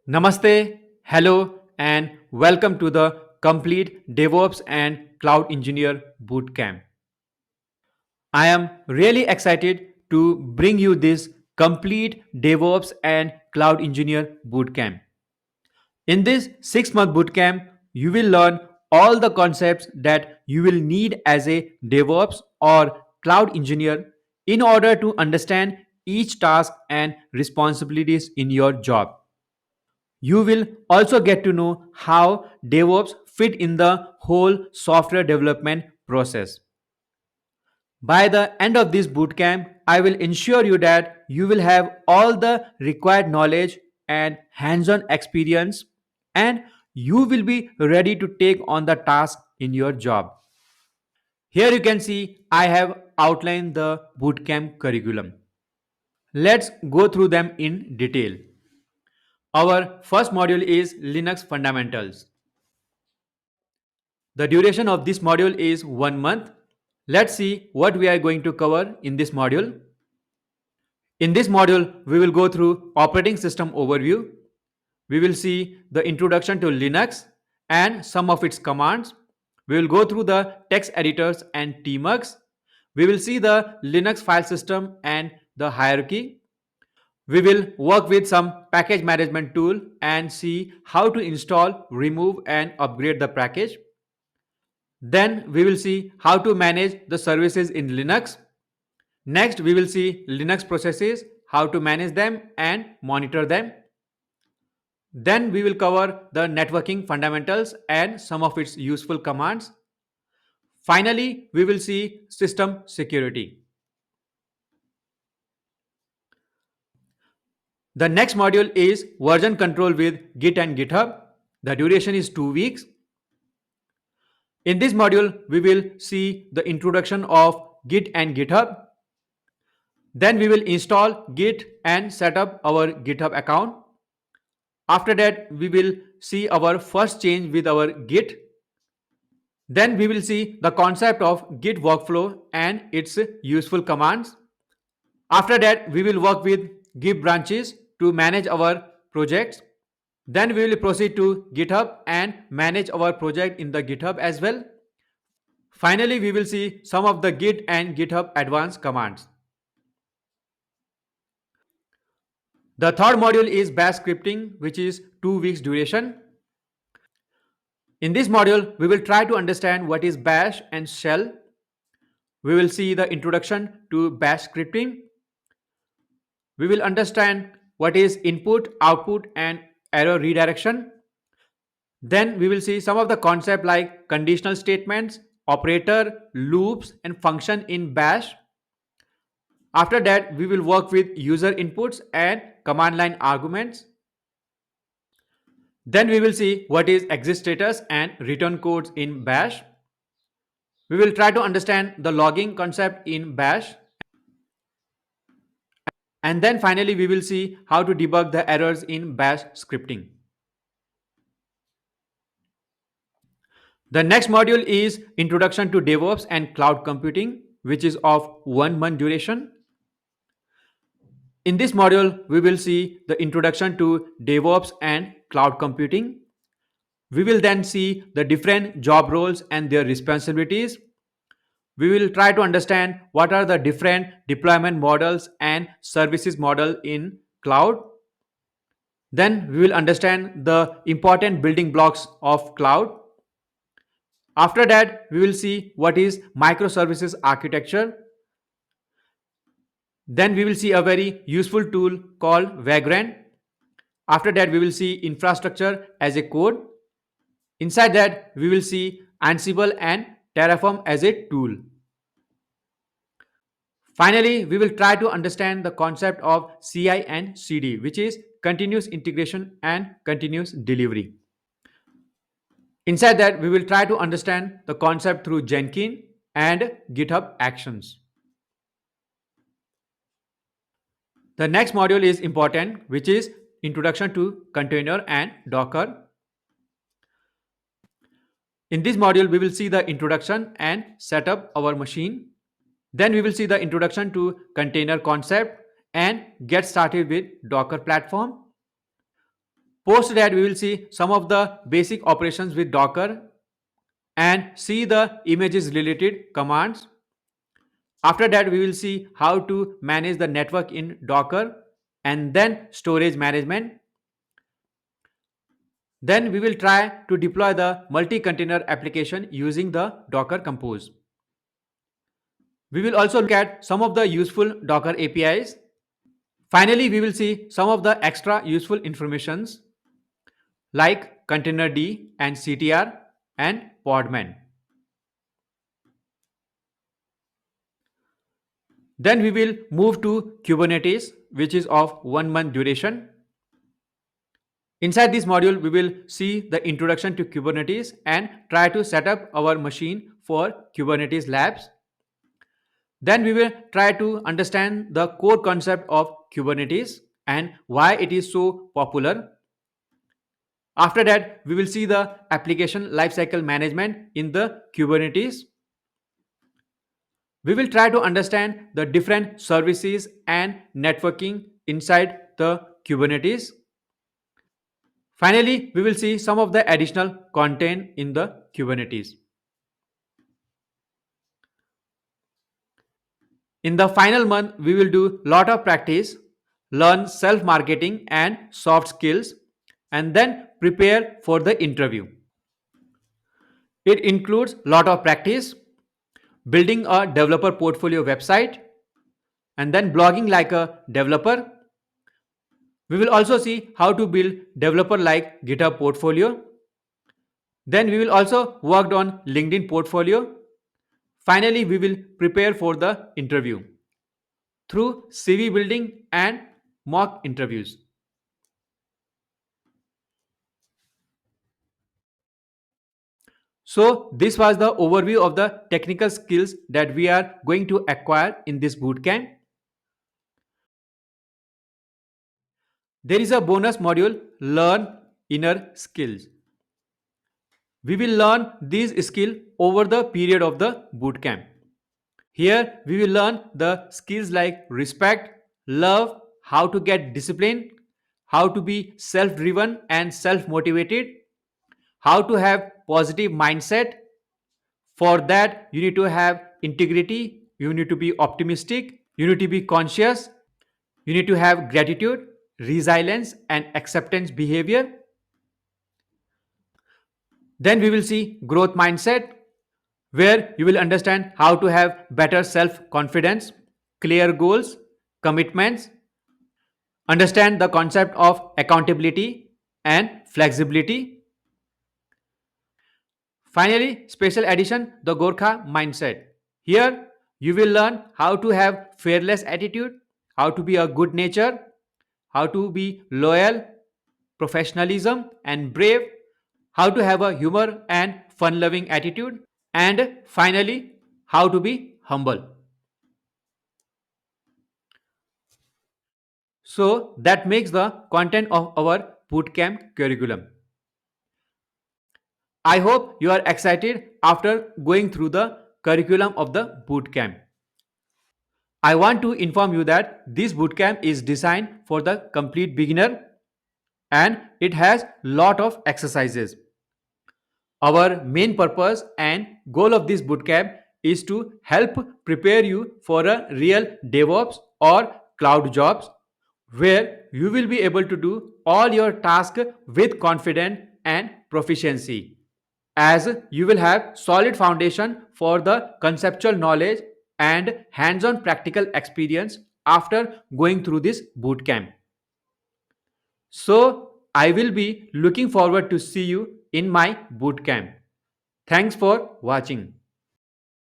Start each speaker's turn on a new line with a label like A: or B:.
A: Namaste, hello, and welcome to the Complete DevOps and Cloud Engineer Bootcamp. I am really excited to bring you this complete DevOps and Cloud Engineer Bootcamp. In this 6-month bootcamp, you will learn all the concepts that you will need as a DevOps or cloud engineer in order to understand each task and responsibilities in your job. You will also get to know how DevOps fit in the whole software development process. By the end of this bootcamp, I will ensure you that you will have all the required knowledge and hands-on experience, and you will be ready to take on the task in your job. Here you can see I have outlined the bootcamp curriculum. Let's go through them in detail. Our first module is Linux Fundamentals. The duration of this module is 1 month. Let's see what we are going to cover in this module. In this module, we will go through operating system overview. We will see the introduction to Linux and some of its commands. We will go through the text editors and tmux. We will see the Linux file system and the hierarchy. We will work with some package management tool and see how to install, remove and upgrade the package. Then we will see how to manage the services in Linux. Next, we will see Linux processes, how to manage them and monitor them. Then we will cover the networking fundamentals and some of its useful commands. Finally, we will see system security. The next module is version control with Git and GitHub. The duration is 2 weeks. In this module, we will see the introduction of Git and GitHub. Then we will install Git and set up our GitHub account. After that, we will see our first change with our Git. Then we will see the concept of Git workflow and its useful commands. After that, we will work with Git branches to manage our projects. Then we will proceed to GitHub and manage our project in the GitHub as well. Finally, we will see some of the Git and GitHub advanced commands. The third module is bash scripting, which is 2 weeks duration. In this module, we will try to understand what is bash and shell. We will see the introduction to bash scripting. We will understand what is input, output and error redirection. Then we will see some of the concepts like conditional statements, operator, loops and function in bash. After that, we will work with user inputs and command line arguments. Then we will see what is exit status and return codes in bash. We will try to understand the logging concept in bash. And then finally, we will see how to debug the errors in bash scripting. The next module is Introduction to DevOps and Cloud Computing, which is of 1 month duration. In this module, we will see the introduction to DevOps and cloud computing. We will then see the different job roles and their responsibilities. We will try to understand what are the different deployment models and services model in cloud. Then we will understand the important building blocks of cloud. After that, we will see what is microservices architecture. Then we will see a very useful tool called Vagrant. After that, we will see infrastructure as a code. Inside that, we will see Ansible and Terraform as a tool. Finally, we will try to understand the concept of CI and CD, which is continuous integration and continuous delivery. Inside that, we will try to understand the concept through Jenkins and GitHub Actions. The next module is important, which is Introduction to Container and Docker. In this module, we will see the introduction and set up our machine. Then we will see the introduction to container concept and get started with Docker platform. Post that, we will see some of the basic operations with Docker and see the images related commands. After that, we will see how to manage the network in Docker and then storage management. Then we will try to deploy the multi-container application using the Docker Compose. We will also look at some of the useful Docker APIs. Finally, we will see some of the extra useful informations like Containerd and CTR and Podman. Then we will move to Kubernetes, which is of 1 month duration. Inside this module, we will see the introduction to Kubernetes and try to set up our machine for Kubernetes labs. Then we will try to understand the core concept of Kubernetes and why it is so popular. After that, we will see the application lifecycle management in the Kubernetes. We will try to understand the different services and networking inside the Kubernetes. Finally, we will see some of the additional content in the Kubernetes. In the final month, we will do lot of practice, learn self-marketing and soft skills, and then prepare for the interview. It includes lot of practice, building a developer portfolio website, and then blogging like a developer. We will also see how to build developer like GitHub portfolio. Then we will also work on LinkedIn portfolio. Finally, we will prepare for the interview through CV building and mock interviews. So this was the overview of the technical skills that we are going to acquire in this bootcamp. There is a bonus module, Learn Inner Skills. We will learn these skills over the period of the bootcamp. Here we will learn the skills like respect, love, how to get discipline, how to be self-driven and self-motivated, how to have positive mindset. For that, you need to have integrity, you need to be optimistic, you need to be conscious, you need to have gratitude, resilience and acceptance behavior. Then we will see growth mindset, where you will understand how to have better self confidence, clear goals, commitments, understand the concept of accountability and flexibility. Finally, special addition, the Gorkha mindset. Here you will learn how to have fearless attitude, how to be a good nature, how to be loyal, professionalism and brave, how to have a humor and fun loving attitude, and finally, how to be humble. So that makes the content of our bootcamp curriculum. I hope you are excited after going through the curriculum of the bootcamp. I want to inform you that this bootcamp is designed for the complete beginner and it has lot of exercises. Our main purpose and goal of this bootcamp is to help prepare you for a real DevOps or cloud jobs where you will be able to do all your tasks with confidence and proficiency, as you will have solid foundation for the conceptual knowledge and hands-on practical experience after going through this bootcamp. So I will be looking forward to see you in my bootcamp. Thanks for watching.